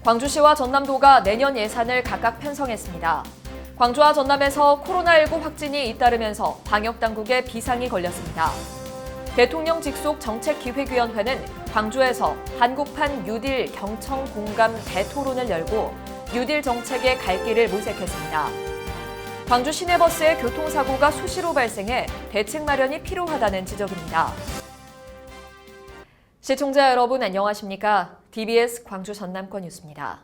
광주시와 전남도가 내년 예산을 각각 편성했습니다. 광주와 전남에서 코로나19 확진이 잇따르면서 방역당국에 비상이 걸렸습니다. 대통령 직속 정책기획위원회는 광주에서 한국판 뉴딜 경청 공감 대토론을 열고 뉴딜 정책의 갈 길을 모색했습니다. 광주 시내버스의 교통사고가 수시로 발생해 대책 마련이 필요하다는 지적입니다. 시청자 여러분 안녕하십니까? DBS 광주 전남권 뉴스입니다.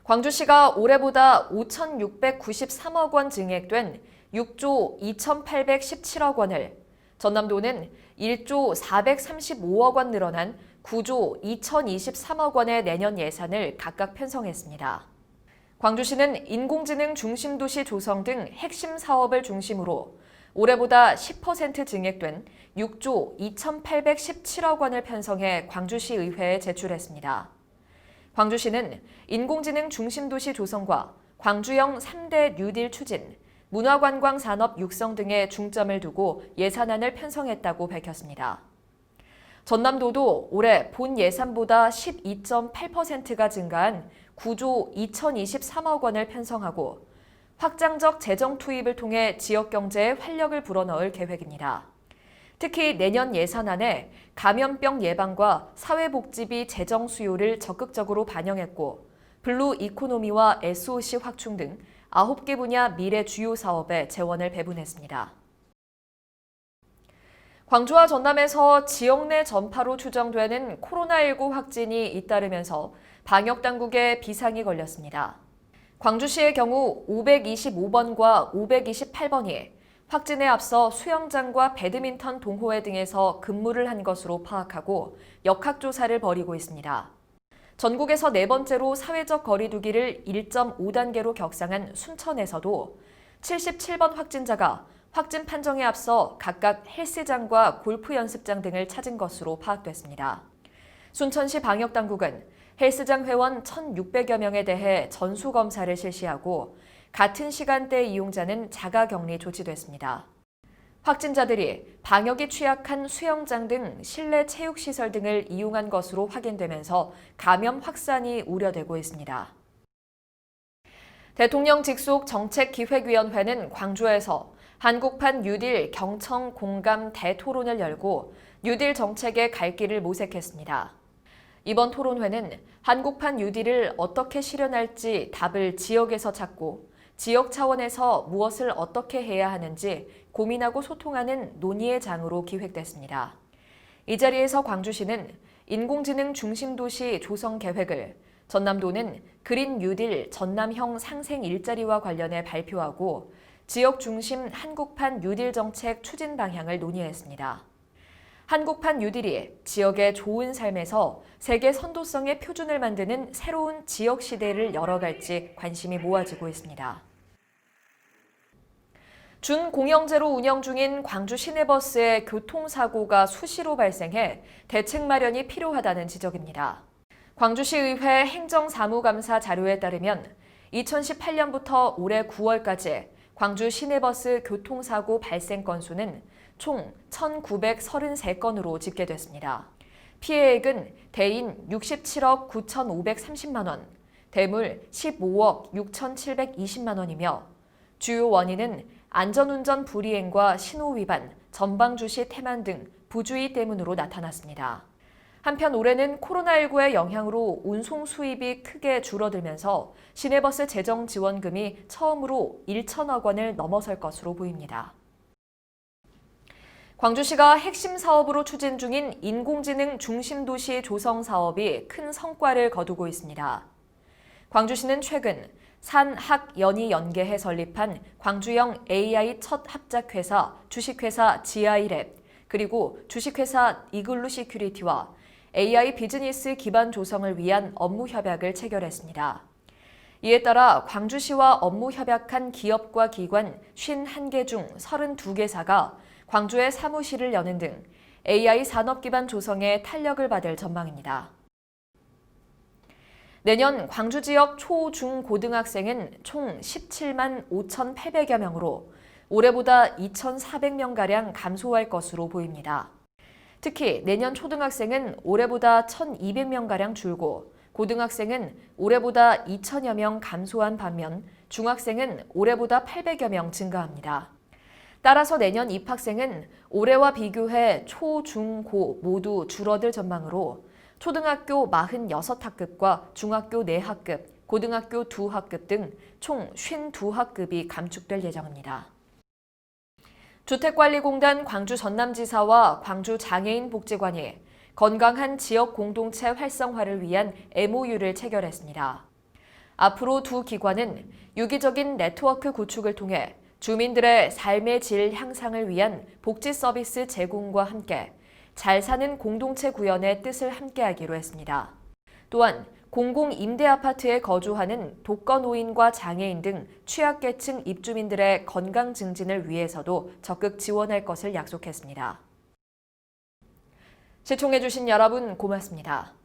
광주시가 올해보다 5,693억 원 증액된 6조 2,817억 원을, 전남도는 1조 435억 원 늘어난 9조 2,023억 원의 내년 예산을 각각 편성했습니다. 광주시는 인공지능 중심도시 조성 등 핵심 사업을 중심으로 올해보다 10% 증액된 6조 2,817억 원을 편성해 광주시 의회에 제출했습니다. 광주시는 인공지능 중심도시 조성과 광주형 3대 뉴딜 추진, 문화관광 산업 육성 등에 중점을 두고 예산안을 편성했다고 밝혔습니다. 전남도도 올해 본 예산보다 12.8%가 증가한 9조 2,023억 원을 편성하고 확장적 재정 투입을 통해 지역 경제에 활력을 불어넣을 계획입니다. 특히 내년 예산안에 감염병 예방과 사회복지비 재정 수요를 적극적으로 반영했고 블루 이코노미와 SOC 확충 등 9개 분야 미래 주요 사업에 재원을 배분했습니다. 광주와 전남에서 지역 내 전파로 추정되는 코로나19 확진이 잇따르면서 방역당국에 비상이 걸렸습니다. 광주시의 경우 525번과 528번이 확진에 앞서 수영장과 배드민턴 동호회 등에서 근무를 한 것으로 파악하고 역학조사를 벌이고 있습니다. 전국에서 네 번째로 사회적 거리두기를 1.5단계로 격상한 순천에서도 77번 확진자가 확진 판정에 앞서 각각 헬스장과 골프 연습장 등을 찾은 것으로 파악됐습니다. 순천시 방역당국은 헬스장 회원 1,600여 명에 대해 전수검사를 실시하고 같은 시간대 이용자는 자가격리 조치됐습니다. 확진자들이 방역이 취약한 수영장 등 실내 체육시설 등을 이용한 것으로 확인되면서 감염 확산이 우려되고 있습니다. 대통령 직속 정책기획위원회는 광주에서 한국판 뉴딜 경청 공감 대토론을 열고 뉴딜 정책의 갈 길을 모색했습니다. 이번 토론회는 한국판 뉴딜을 어떻게 실현할지 답을 지역에서 찾고 지역 차원에서 무엇을 어떻게 해야 하는지 고민하고 소통하는 논의의 장으로 기획됐습니다. 이 자리에서 광주시는 인공지능 중심도시 조성 계획을, 전남도는 그린 뉴딜 전남형 상생 일자리와 관련해 발표하고 지역 중심 한국판 뉴딜 정책 추진 방향을 논의했습니다. 한국판 뉴딜이 지역의 좋은 삶에서 세계 선도성의 표준을 만드는 새로운 지역 시대를 열어갈지 관심이 모아지고 있습니다. 준공영제로 운영 중인 광주 시내버스의 교통사고가 수시로 발생해 대책 마련이 필요하다는 지적입니다. 광주시의회 행정사무감사 자료에 따르면 2018년부터 올해 9월까지 광주 시내버스 교통사고 발생 건수는 총 1,933건으로 집계됐습니다. 피해액은 대인 67억 9,530만 원, 대물 15억 6,720만 원이며 주요 원인은 안전운전 불이행과 신호위반, 전방주시 태만 등 부주의 때문으로 나타났습니다. 한편 올해는 코로나19의 영향으로 운송 수입이 크게 줄어들면서 시내버스 재정 지원금이 처음으로 1천억 원을 넘어설 것으로 보입니다. 광주시가 핵심 사업으로 추진 중인 인공지능 중심도시 조성 사업이 큰 성과를 거두고 있습니다. 광주시는 최근 산학연이 연계해 설립한 광주형 AI 첫 합작회사 주식회사 GI랩, 그리고 주식회사 이글루 시큐리티와 AI 비즈니스 기반 조성을 위한 업무 협약을 체결했습니다. 이에 따라 광주시와 업무 협약한 기업과 기관 51개 중 32개사가 광주에 사무실을 여는 등 AI 산업 기반 조성에 탄력을 받을 전망입니다. 내년 광주 지역 초, 중, 고등학생은 총 17만 5,800여 명으로 올해보다 2,400명가량 감소할 것으로 보입니다. 특히 내년 초등학생은 올해보다 1,200명가량 줄고 고등학생은 올해보다 2천여 명 감소한 반면 중학생은 올해보다 800여 명 증가합니다. 따라서 내년 입학생은 올해와 비교해 초, 중, 고 모두 줄어들 전망으로 초등학교 46학급과 중학교 4학급, 고등학교 2학급 등 총 52학급이 감축될 예정입니다. 주택관리공단 광주 전남지사와 광주 장애인복지관이 건강한 지역 공동체 활성화를 위한 MOU를 체결했습니다. 앞으로 두 기관은 유기적인 네트워크 구축을 통해 주민들의 삶의 질 향상을 위한 복지 서비스 제공과 함께 잘 사는 공동체 구현의 뜻을 함께하기로 했습니다. 또한 공공임대아파트에 거주하는 독거노인과 장애인 등 취약계층 입주민들의 건강 증진을 위해서도 적극 지원할 것을 약속했습니다. 시청해주신 여러분 고맙습니다.